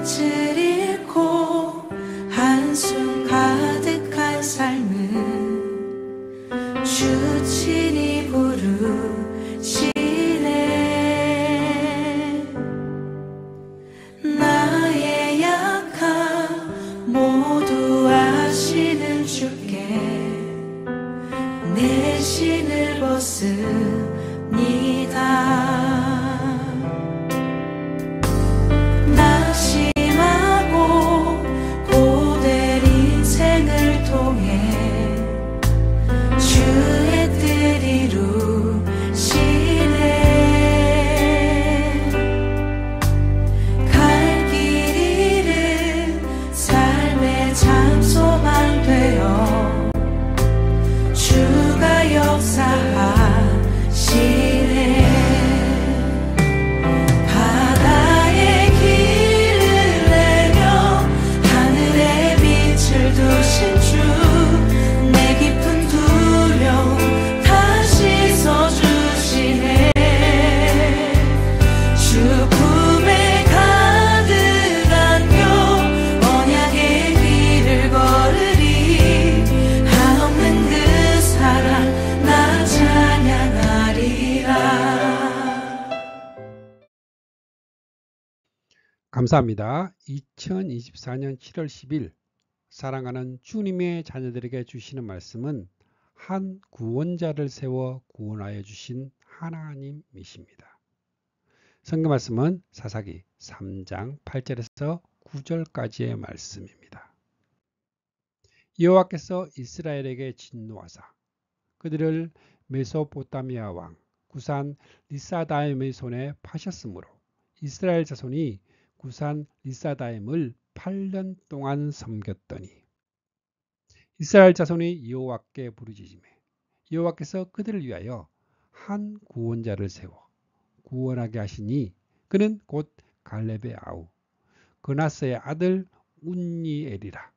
빛을 잃고 한숨 가득한 삶은 주 친히 부르시네. 나의 약함 모두 아시는 주께 내 신을 벗습니다. 낙심하고 고된 인생을 통해 주의 뜻 이루시네. 갈 길 잃은 삶의 장소만 되어 주가 역사하시네. 바다에 길을 내며 하늘에 빛을 두신 주, 내 깊은 두려움 다시 써주시네. 주 품에 가득 안겨 언약의 길을 걸으리. 한없는 그 사랑 나 찬양하리라. 감사합니다. 2024년 7월 10일 사랑하는 주님의 자녀들에게 주시는 말씀은 한 구원자를 세워 구원하여 주신 하나님이십니다. 성경 말씀은 사사기 3장 8절에서 9절까지의 말씀입니다. 여호와께서 이스라엘에게 진노하사 그들을 메소포타미아 왕 구산 리사다임의 손에 파셨으므로 이스라엘 자손이 구산 리사다임을 8년 동안 섬겼더니 이스라엘 자손이 여호와께 부르짖으매 여호와께서 그들을 위하여 한 구원자를 세워 구원하게 하시니 그는 곧 갈렙의 아우 그나스의 아들 운니엘이라.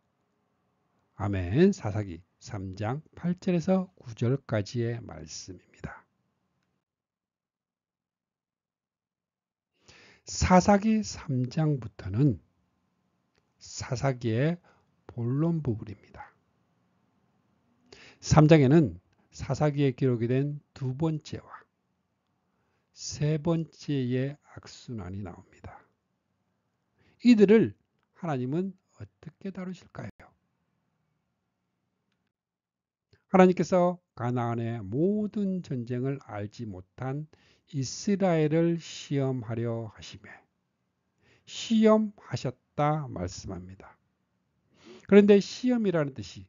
아멘. 사사기 3장 8절에서 9절까지의 말씀입니다. 사사기 3장부터는 사사기의 본론 부분입니다. 3장에는 사사기에 기록이 된 두 번째와 세 번째의 악순환이 나옵니다. 이들을 하나님은 어떻게 다루실까요? 하나님께서 가나안의 모든 전쟁을 알지 못한 이스라엘을 시험하려 하시매 시험하셨다 말씀합니다. 그런데 시험이라는 뜻이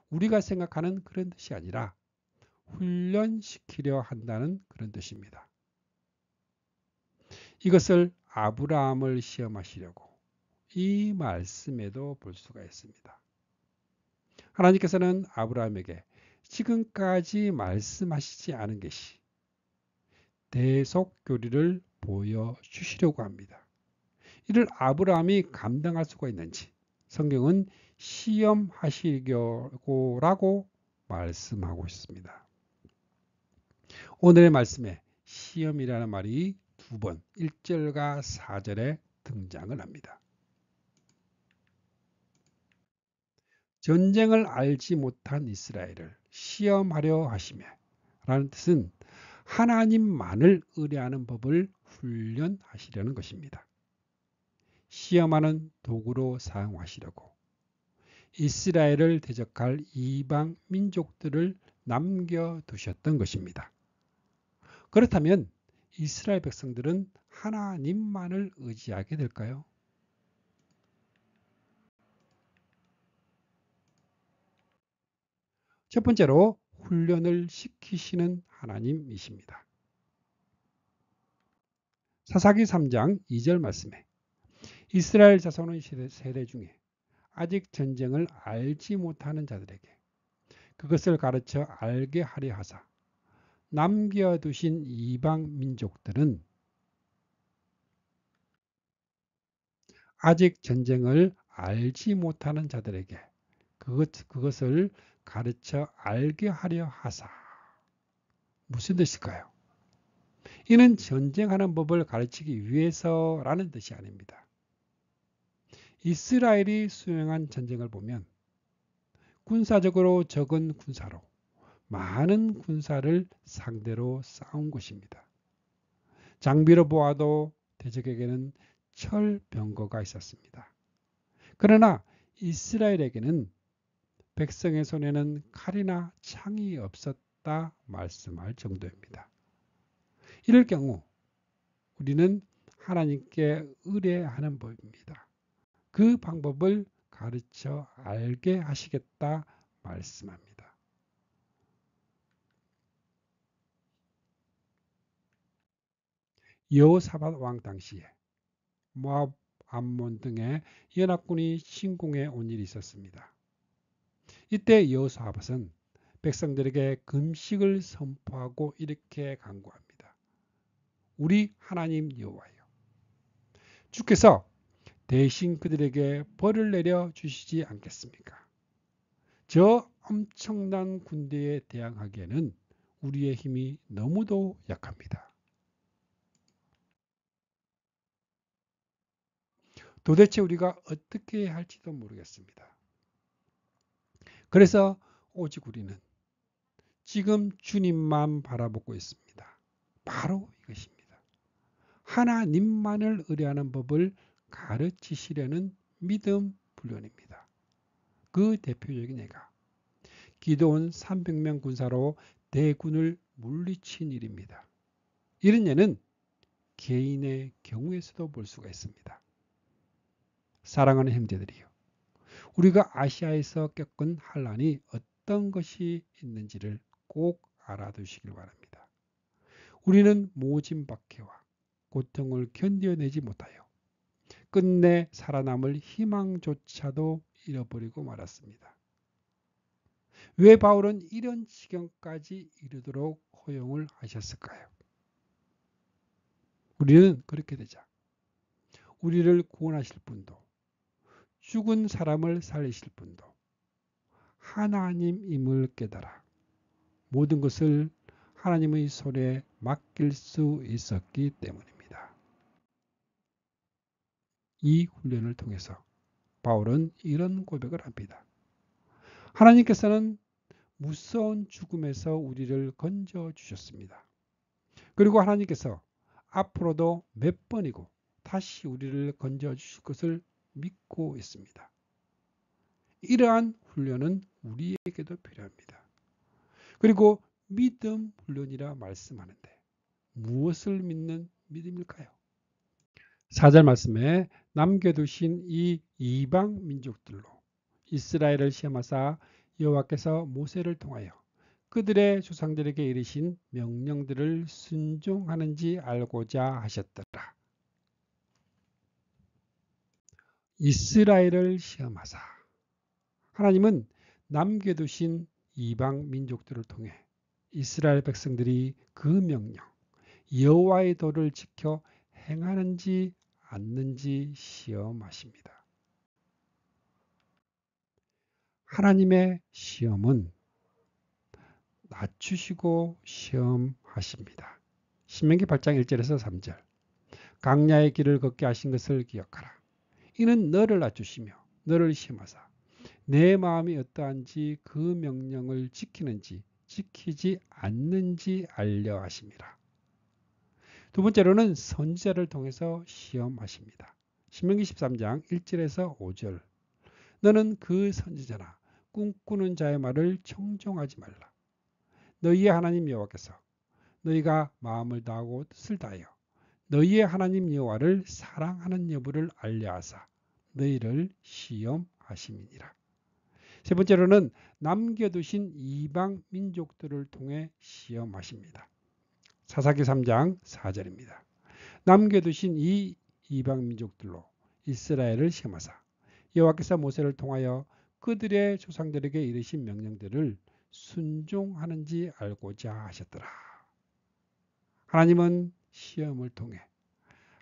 우리가 생각하는 그런 뜻이 아니라 훈련시키려 한다는 그런 뜻입니다. 이것을 아브라함을 시험하시려고 이 말씀에도 볼 수가 있습니다. 하나님께서는 아브라함에게 지금까지 말씀하시지 않은 것이 대속교리를 보여주시려고 합니다. 이를 아브라함이 감당할 수가 있는지 성경은 시험하시려고라고 말씀하고 있습니다. 오늘의 말씀에 시험이라는 말이 두 번 1절과 4절에 등장을 합니다. 전쟁을 알지 못한 이스라엘을 시험하려 하시며 라는 뜻은 하나님만을 의뢰하는 법을 훈련하시려는 것입니다. 시험하는 도구로 사용하시려고 이스라엘을 대적할 이방 민족들을 남겨두셨던 것입니다. 그렇다면 이스라엘 백성들은 하나님만을 의지하게 될까요? 첫 번째로 훈련을 시키시는 하나님이십니다. 사사기 3장 2절 말씀에 이스라엘 자손의 세대 중에 아직 전쟁을 알지 못하는 자들에게 그것을 가르쳐 알게 하려 하사 남겨두신 이방 민족들은 아직 전쟁을 알지 못하는 자들에게 그것을 가르쳐 알게 하려 하사. 무슨 뜻일까요? 이는 전쟁하는 법을 가르치기 위해서라는 뜻이 아닙니다. 이스라엘이 수행한 전쟁을 보면 군사적으로 적은 군사로 많은 군사를 상대로 싸운 것입니다. 장비로 보아도 대적에게는 철병거가 있었습니다. 그러나 이스라엘에게는 백성의 손에는 칼이나 창이 없었다 말씀할 정도입니다. 이럴 경우 우리는 하나님께 의뢰하는 법입니다. 그 방법을 가르쳐 알게 하시겠다 말씀합니다. 여호사밧 왕 당시에 모압, 암몬 등의 연합군이 침공해 온 일이 있었습니다. 이때 여호사밧은 백성들에게 금식을 선포하고 이렇게 간구합니다. 우리 하나님 여호와여, 주께서 대신 그들에게 벌을 내려 주시지 않겠습니까? 저 엄청난 군대에 대항하기에는 우리의 힘이 너무도 약합니다. 도대체 우리가 어떻게 해야 할지도 모르겠습니다. 그래서 오직 우리는 지금 주님만 바라보고 있습니다. 바로 이것입니다. 하나님만을 의뢰하는 법을 가르치시려는 믿음 훈련입니다. 그 대표적인 예가 기드온 300명 군사로 대군을 물리친 일입니다. 이런 예는 개인의 경우에서도 볼 수가 있습니다. 사랑하는 형제들이요, 우리가 아시아에서 겪은 환난이 어떤 것이 있는지를 꼭 알아두시길 바랍니다. 우리는 모진 박해와 고통을 견뎌내지 못하여 끝내 살아남을 희망조차도 잃어버리고 말았습니다. 왜 바울은 이런 지경까지 이르도록 허용을 하셨을까요? 우리는 그렇게 되자 우리를 구원하실 분도 죽은 사람을 살리실 분도 하나님임을 깨달아 모든 것을 하나님의 손에 맡길 수 있었기 때문입니다. 이 훈련을 통해서 바울은 이런 고백을 합니다. 하나님께서는 무서운 죽음에서 우리를 건져 주셨습니다. 그리고 하나님께서 앞으로도 몇 번이고 다시 우리를 건져 주실 것을 믿고 있습니다. 이러한 훈련은 우리에게도 필요합니다. 그리고 믿음 훈련이라 말씀하는데 무엇을 믿는 믿음일까요? 4절 말씀에 남겨두신 이 이방 민족들로 이스라엘을 시험하사 여호와께서 모세를 통하여 그들의 조상들에게 이르신 명령들을 순종하는지 알고자 하셨더라. 이스라엘을 시험하사 하나님은 남겨두신 이방 민족들을 통해 이스라엘 백성들이 그 명령 여호와의 도를 지켜 행하는지 않는지 시험하십니다. 하나님의 시험은 낮추시고 시험하십니다. 신명기 8장 1절에서 3절 강야의 길을 걷게 하신 것을 기억하라. 이는 너를 낮추시며 너를 시험하사 내 마음이 어떠한지 그 명령을 지키는지 지키지 않는지 알려 하심이라. 두 번째로는 선지자를 통해서 시험하십니다. 신명기 13장 1절에서 5절 너는 그 선지자나 꿈꾸는 자의 말을 청종하지 말라. 너희의 하나님 여호와께서 너희가 마음을 다하고 뜻을 다하여 너희의 하나님 여호와를 사랑하는 여부를 알려하사 너희를 시험하심이니라. 세 번째로는 남겨두신 이방 민족들을 통해 시험하십니다. 사사기 3장 4절입니다. 남겨두신 이 이방 민족들로 이스라엘을 시험하사 여호와께서 모세를 통하여 그들의 조상들에게 이르신 명령들을 순종하는지 알고자 하셨더라. 하나님은 시험을 통해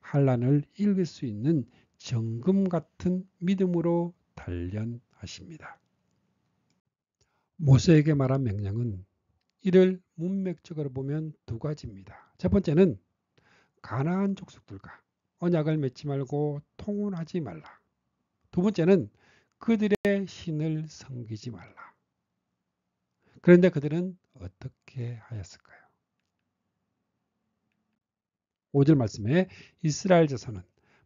환난을 이길 수 있는 정금 같은 믿음으로 단련하십니다. 모세에게 말한 명령은 이를 문맥적으로 보면 두 가지입니다. 첫 번째는 가나안 족속들과 언약을 맺지 말고 통혼하지 말라. 두 번째는 그들의 신을 섬기지 말라. 그런데 그들은 어떻게 하였을까요? 5절 말씀에 이스라엘 자손은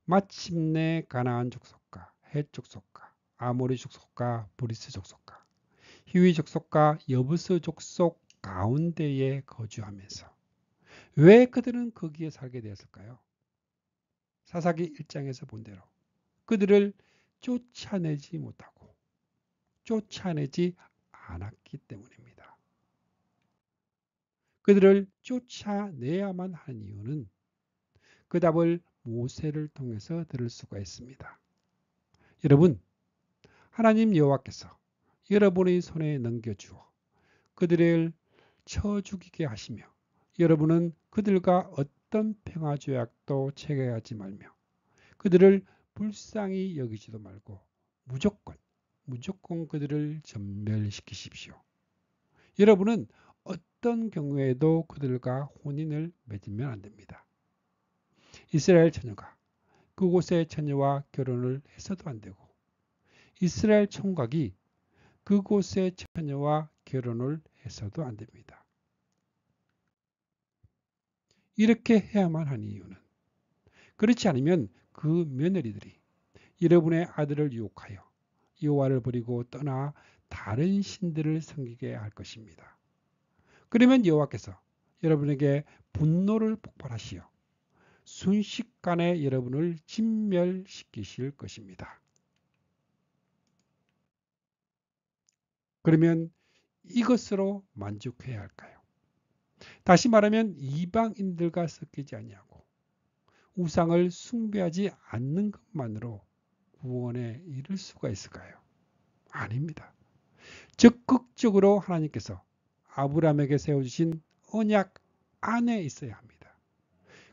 마침내 가나안 족속과 헷 족속과 아모리 족속과 브리스 족속과 히위 족속과 여부스 족속 가운데에 거주하면서 왜 그들은 거기에 살게 되었을까요? 사사기 1장에서 본 대로 그들을 쫓아내지 못하고 쫓아내지 않았기 때문입니다. 그들을 쫓아내야만 하는 이유는 그 답을 모세를 통해서 들을 수가 있습니다. 여러분, 하나님 여호와께서 여러분의 손에 넘겨주어 그들을 쳐 죽이게 하시며 여러분은 그들과 어떤 평화조약도 체결하지 말며 그들을 불쌍히 여기지도 말고 무조건 그들을 전멸시키십시오. 여러분은 어떤 경우에도 그들과 혼인을 맺으면 안 됩니다. 이스라엘 처녀가 그곳의 처녀와 결혼을 해서도 안 되고 이스라엘 총각이 그곳의 처녀와 결혼을 해서도 안 됩니다. 이렇게 해야만 하는 이유는 그렇지 않으면 그 며느리들이 여러분의 아들을 유혹하여 여호와를 버리고 떠나 다른 신들을 섬기게 할 것입니다. 그러면 여호와께서 여러분에게 분노를 폭발하시어 순식간에 여러분을 진멸시키실 것입니다. 그러면 이것으로 만족해야 할까요? 다시 말하면 이방인들과 섞이지 아니하고 우상을 숭배하지 않는 것만으로 구원에 이를 수가 있을까요? 아닙니다. 적극적으로 하나님께서 아브라함에게 세워주신 언약 안에 있어야 합니다.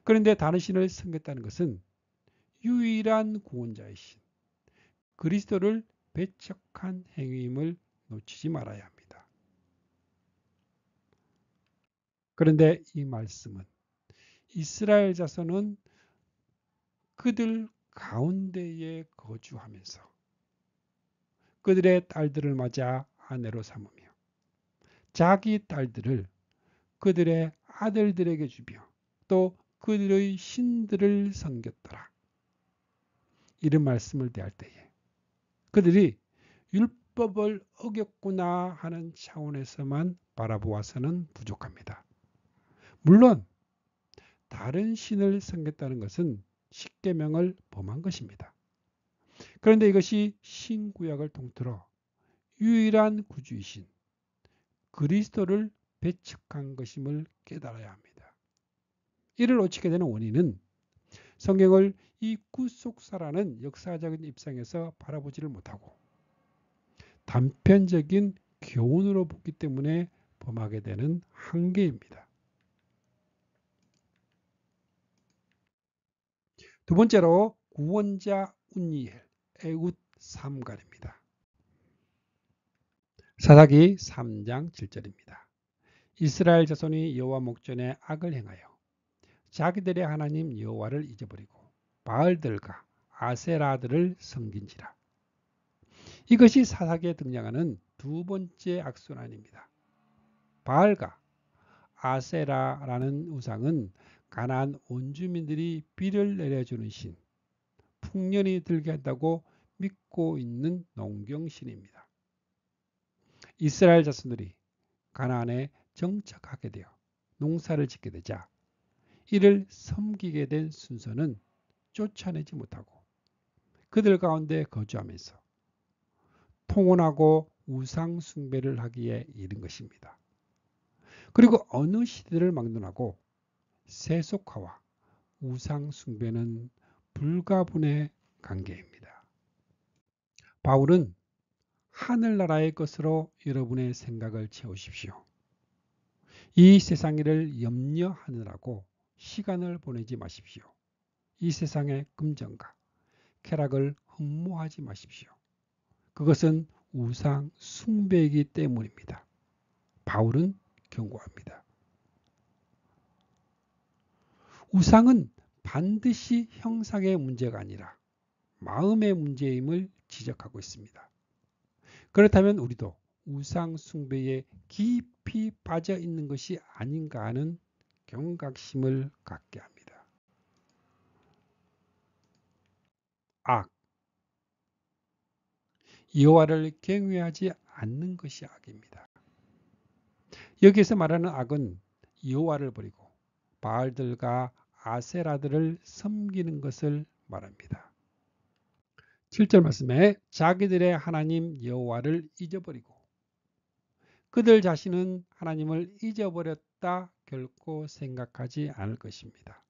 그런데 다른 신을 섬겼다는 것은 유일한 구원자이신 그리스도를 배척한 행위임을 놓치지 말아야 합니다. 그런데 이 말씀은 이스라엘 자손은 그들 가운데에 거주하면서 그들의 딸들을 맞아 아내로 삼으며 자기 딸들을 그들의 아들들에게 주며 또 그들의 신들을 섬겼더라. 이런 말씀을 대할 때에 그들이 율법을 어겼구나 하는 차원에서만 바라보아서는 부족합니다. 물론 다른 신을 섬겼다는 것은 십계명을 범한 것입니다. 그런데 이것이 신구약을 통틀어 유일한 구주이신 그리스도를 배척한 것임을 깨달아야 합니다. 이를 놓치게 되는 원인은 성경을 이 구속사라는 역사적인 입장에서 바라보지를 못하고 단편적인 교훈으로 보기 때문에 범하게 되는 한계입니다. 두 번째로 구원자 운니엘, 에웃 삼갈입니다. 사사기 3장 7절입니다. 이스라엘 자손이 여호와 목전에 악을 행하여 자기들의 하나님 여호와를 잊어버리고 바알들과 아세라들을 섬긴지라. 이것이 사사기에 등장하는 두 번째 악순환입니다. 바알과 아세라라는 우상은 가나안 온주민들이 비를 내려주는 신, 풍년이 들게 한다고 믿고 있는 농경신입니다. 이스라엘 자손들이 가나안에 정착하게 되어 농사를 짓게 되자 이를 섬기게 된 순서는 쫓아내지 못하고 그들 가운데 거주하면서 통혼하고 우상 숭배를 하기에 이른 것입니다. 그리고 어느 시대를 막론하고 세속화와 우상 숭배는 불가분의 관계입니다. 바울은 하늘나라의 것으로 여러분의 생각을 채우십시오. 이 세상 일을 염려하느라고 시간을 보내지 마십시오. 이 세상의 금전과 쾌락을 흠모하지 마십시오. 그것은 우상 숭배이기 때문입니다. 바울은 경고합니다. 우상은 반드시 형상의 문제가 아니라 마음의 문제임을 지적하고 있습니다. 그렇다면 우리도 우상 숭배에 깊이 빠져 있는 것이 아닌가 하는 경각심을 갖게 합니다. 악. 여호와를 경외하지 않는 것이 악입니다. 여기서 말하는 악은 여호와를 버리고 바알들과 아세라들을 섬기는 것을 말합니다. 7절 말씀에 자기들의 하나님 여호와를 잊어버리고 그들 자신은 하나님을 잊어버렸다 결코 생각하지 않을 것입니다.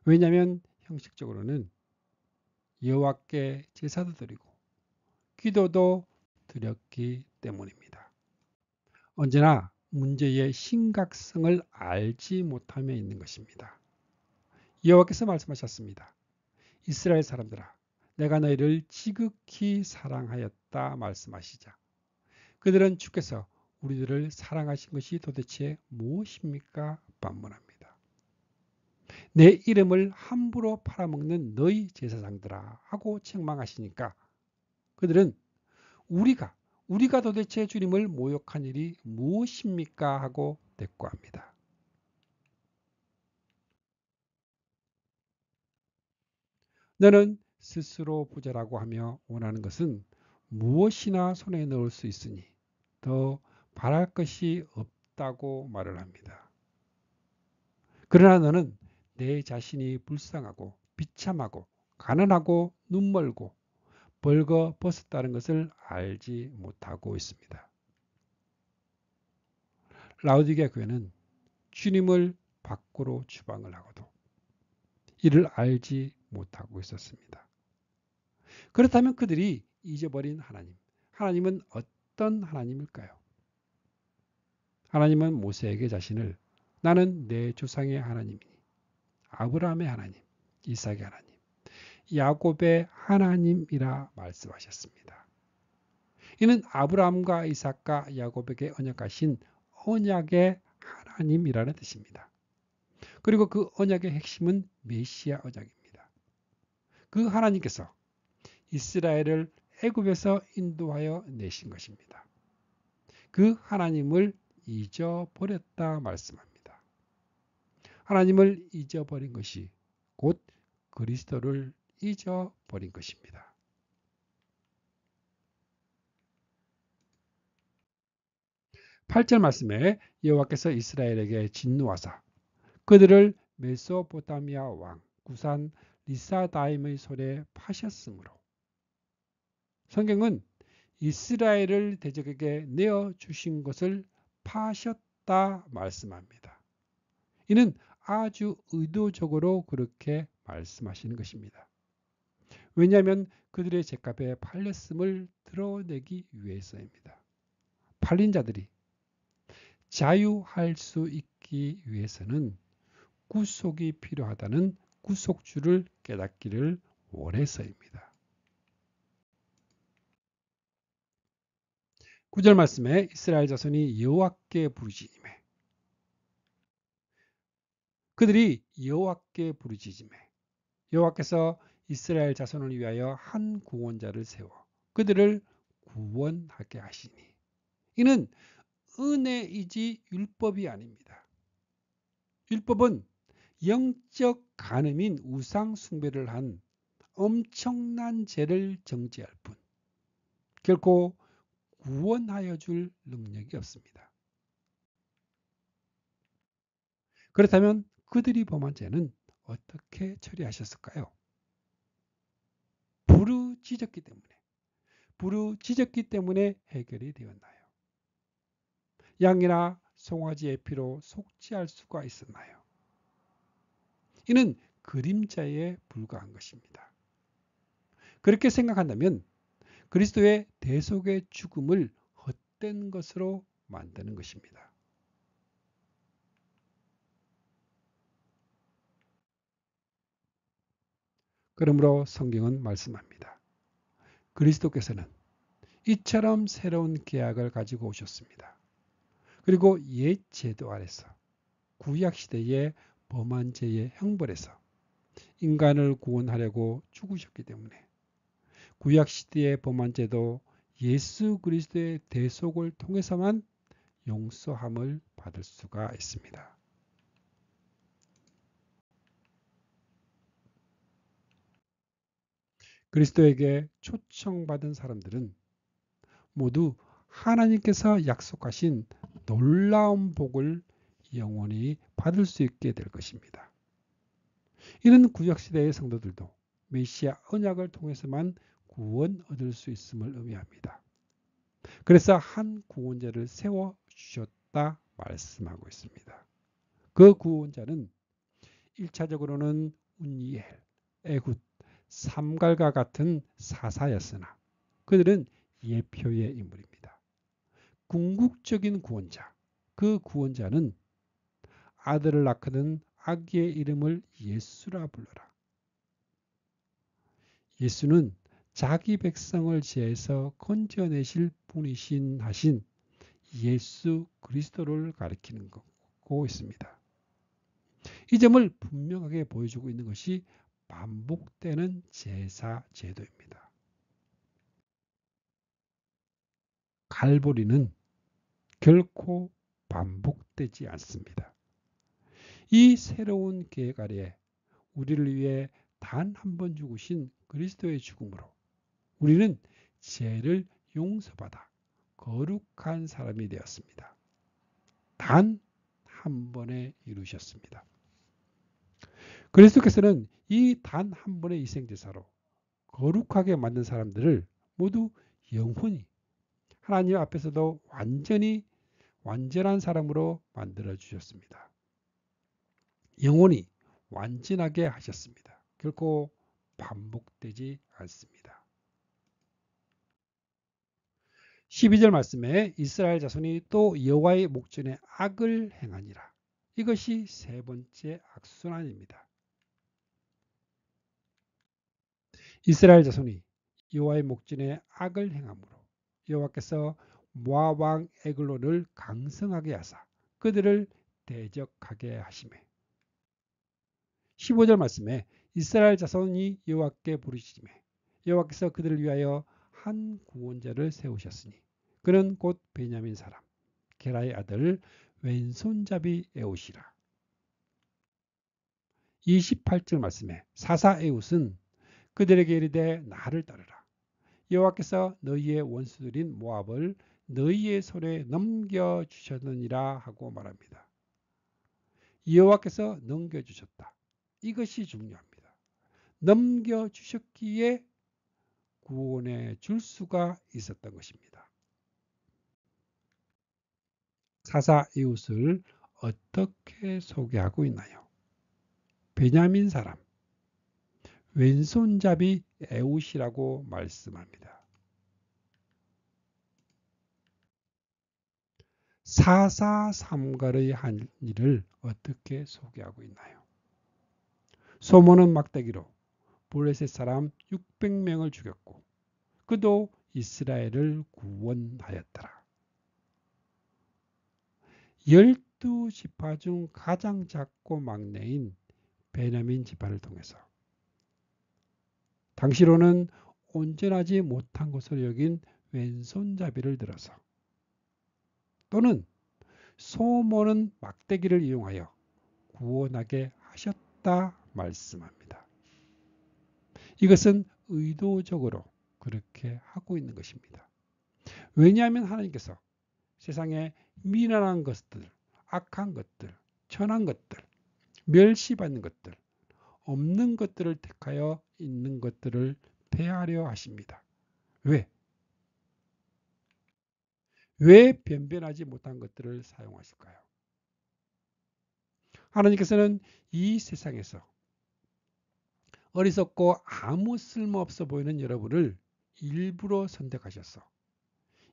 왜냐하면 형식적으로는 여호와께 제사도 드리고 기도도 드렸기 때문입니다. 언제나 문제의 심각성을 알지 못함에 있는 것입니다. 여호와께서 말씀하셨습니다. 이스라엘 사람들아, 내가 너희를 지극히 사랑하였다 말씀하시자. 그들은 주께서 우리들을 사랑하신 것이 도대체 무엇입니까? 반문합니다. 내 이름을 함부로 팔아먹는 너희 제사장들아 하고 책망하시니까 그들은 우리가 도대체 주님을 모욕한 일이 무엇입니까? 하고 대꾸합니다. 너는 스스로 부자라고 하며 원하는 것은 무엇이나 손에 넣을 수 있으니 더 바랄 것이 없다고 말을 합니다. 그러나 너는 내 자신이 불쌍하고 비참하고 가난하고 눈멀고 벌거벗었다는 것을 알지 못하고 있습니다. 라오디게아 교회는 주님을 밖으로 추방을 하고도 이를 알지 못하고 있었습니다. 그렇다면 그들이 잊어버린 하나님은 어떤 하나님일까요? 하나님은 모세에게 자신을 나는 내 조상의 하나님이니 아브라함의 하나님, 이삭의 하나님, 야곱의 하나님이라 말씀하셨습니다. 이는 아브라함과 이삭과 야곱에게 언약하신 언약의 하나님이라는 뜻입니다. 그리고 그 언약의 핵심은 메시아 언약입니다. 그 하나님께서 이스라엘을 애굽에서 인도하여 내신 것입니다. 그 하나님을 잊어버렸다 말씀합니다. 하나님을 잊어버린 것이 곧 그리스도를 잊어버린 것입니다. 8절 말씀에 여호와께서 이스라엘에게 진노하사 그들을 메소포타미아 왕 구산 리사다임의 손에 파셨으므로 성경은 이스라엘을 대적에게 내어주신 것을 파셨다 말씀합니다. 이는 아주 의도적으로 그렇게 말씀하시는 것입니다. 왜냐하면 그들의 죄값에 팔렸음을 드러내기 위해서입니다. 팔린 자들이 자유할 수 있기 위해서는 구속이 필요하다는 구속주를 깨닫기를 원해서입니다. 9절 말씀에 이스라엘 자손이 여호와께 부르짖음에 그들이 여호와께 부르짖음에 여호와께서 이스라엘 자손을 위하여 한 구원자를 세워 그들을 구원하게 하시니 이는 은혜이지 율법이 아닙니다. 율법은 영적 간음인 우상 숭배를 한 엄청난 죄를 정죄할 뿐 결코 구원하여 줄 능력이 없습니다. 그렇다면 그들이 범한 죄는 어떻게 처리하셨을까요? 부르짖었기 때문에 해결이 되었나요? 양이나 송아지의 피로 속죄할 수가 있었나요? 이는 그림자에 불과한 것입니다. 그렇게 생각한다면 그리스도의 대속의 죽음을 헛된 것으로 만드는 것입니다. 그러므로 성경은 말씀합니다. 그리스도께서는 이처럼 새로운 계약을 가지고 오셨습니다. 그리고 옛 제도 아래서 구약시대의 범한 죄의 형벌에서 인간을 구원하려고 죽으셨기 때문에 구약시대의 범한 죄도 예수 그리스도의 대속을 통해서만 용서함을 받을 수가 있습니다. 그리스도에게 초청받은 사람들은 모두 하나님께서 약속하신 놀라운 복을 영원히 받을 수 있게 될 것입니다. 이는 구약시대의 성도들도 메시아 언약을 통해서만 구원 얻을 수 있음을 의미합니다. 그래서 한 구원자를 세워주셨다 말씀하고 있습니다. 그 구원자는 1차적으로는 운니엘, 에훗, 삼갈과 같은 사사였으나 그들은 예표의 인물입니다. 궁극적인 구원자, 그 구원자는 아들을 낳거든 아기의 이름을 예수라 불러라. 예수는 자기 백성을 죄에서 건져내실 분이신 하신 예수 그리스도를 가리키는 거고 있습니다. 이 점을 분명하게 보여주고 있는 것이 반복되는 제사 제도입니다. 갈보리는 결코 반복되지 않습니다. 이 새로운 계획 아래에 우리를 위해 단 한 번 죽으신 그리스도의 죽음으로 우리는 죄를 용서받아 거룩한 사람이 되었습니다. 단 한 번에 이루셨습니다. 그리스도께서는 이 단 한 번의 희생제사로 거룩하게 만든 사람들을 모두 영원히 하나님 앞에서도 완전한 사람으로 만들어 주셨습니다. 영원히 완전하게 하셨습니다. 결코 반복되지 않습니다. 12절 말씀에 이스라엘 자손이 또 여호와의 목전에 악을 행하니라. 이것이 세 번째 악순환입니다. 이스라엘 자손이 여호와의 목전에 악을 행함으로 여호와께서 모압 왕 에글론을 강성하게 하사 그들을 대적하게 하시매 15절 말씀에 이스라엘 자손이 여호와께 부르시매 여호와께서 그들을 위하여 한 구원자를 세우셨으니 그는 곧 베냐민 사람 게라의 아들 왼손잡이 에웃이라. 28절 말씀에 사사 에웃은 그들에게 이르되 나를 따르라. 여호와께서 너희의 원수들인 모압을 너희의 손에 넘겨주셨느니라 하고 말합니다. 여호와께서 넘겨주셨다. 이것이 중요합니다. 넘겨주셨기에 구원해 줄 수가 있었던 것입니다. 사사 이웃을 어떻게 소개하고 있나요? 베냐민 사람, 왼손잡이 에웃이라고 말씀합니다. 사사 삼갈의 한 일을 어떻게 소개하고 있나요? 소몬은 막대기로 블레셋 사람 600명을 죽였고 그도 이스라엘을 구원하였더라. 12지파 중 가장 작고 막내인 베냐민 지파를 통해서 당시로는 온전하지 못한 것을 여긴 왼손잡이를 들어서 또는 소몬은 막대기를 이용하여 구원하게 하셨다 말씀합니다. 이것은 의도적으로 그렇게 하고 있는 것입니다. 왜냐하면 하나님께서 세상에 미련한 것들, 악한 것들, 천한 것들, 멸시받는 것들, 없는 것들을 택하여 있는 것들을 폐하려 하십니다. 왜? 왜 변변하지 못한 것들을 사용하실까요? 하나님께서는 이 세상에서 어리석고 아무 쓸모없어 보이는 여러분을 일부러 선택하셔서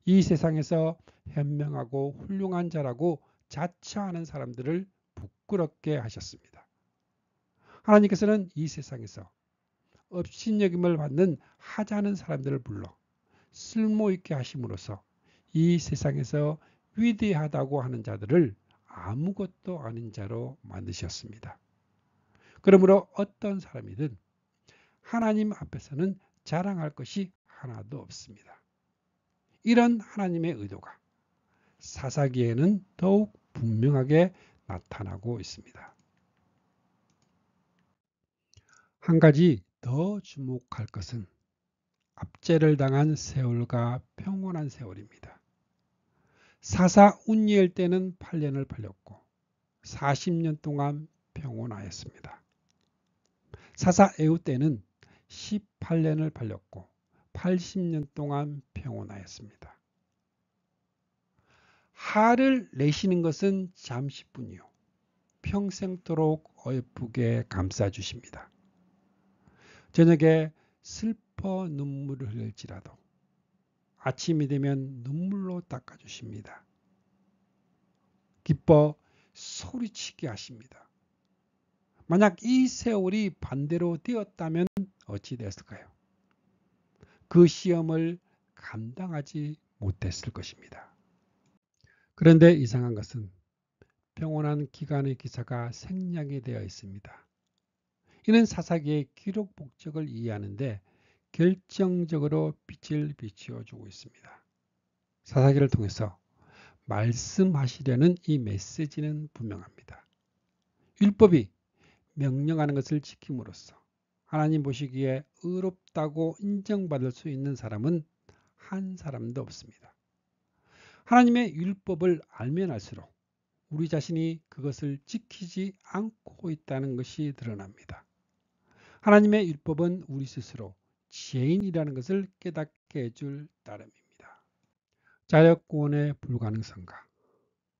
이 세상에서 현명하고 훌륭한 자라고 자처하는 사람들을 부끄럽게 하셨습니다. 하나님께서는 이 세상에서 업신여김을 받는 하찮은 사람들을 불러 쓸모있게 하심으로써 이 세상에서 위대하다고 하는 자들을 아무것도 아닌 자로 만드셨습니다. 그러므로 어떤 사람이든 하나님 앞에서는 자랑할 것이 하나도 없습니다. 이런 하나님의 의도가 사사기에는 더욱 분명하게 나타나고 있습니다. 한 가지 더 주목할 것은 압제를 당한 세월과 평온한 세월입니다. 사사 운니엘 때는 8년을 팔렸고 40년 동안 평온하였습니다. 사사 에후 때는 18년을 팔렸고 80년 동안 평온하였습니다. 화를 내시는 것은 잠시뿐이요 평생토록 어여쁘게 감싸주십니다. 저녁에 슬퍼 눈물을 흘릴지라도 아침이 되면 눈물로 닦아주십니다. 기뻐 소리치게 하십니다. 만약 이 세월이 반대로 되었다면 어찌 됐을까요? 그 시험을 감당하지 못했을 것입니다. 그런데 이상한 것은 평온한 기간의 기사가 생략이 되어 있습니다. 이는 사사기의 기록 목적을 이해하는데 결정적으로 빛을 비추어주고 있습니다. 사사기를 통해서 말씀하시려는 이 메시지는 분명합니다. 율법이 명령하는 것을 지킴으로써 하나님 보시기에 의롭다고 인정받을 수 있는 사람은 한 사람도 없습니다. 하나님의 율법을 알면 알수록 우리 자신이 그것을 지키지 않고 있다는 것이 드러납니다. 하나님의 율법은 우리 스스로 죄인이라는 것을 깨닫게 해줄 따름입니다. 자력 구원의 불가능성과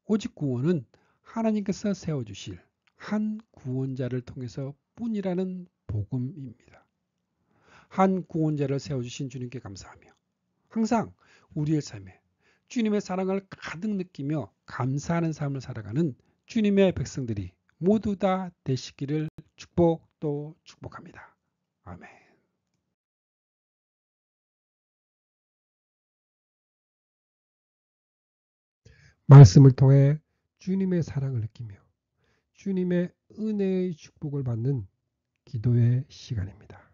오직 구원은 하나님께서 세워주실 한 구원자를 통해서 뿐이라는 복음입니다. 한 구원자를 세워주신 주님께 감사하며 항상 우리의 삶에 주님의 사랑을 가득 느끼며 감사하는 삶을 살아가는 주님의 백성들이 모두 다 되시기를 축복도 축복합니다. 아멘. 말씀을 통해 주님의 사랑을 느끼며 주님의 은혜의 축복을 받는 기도의 시간입니다.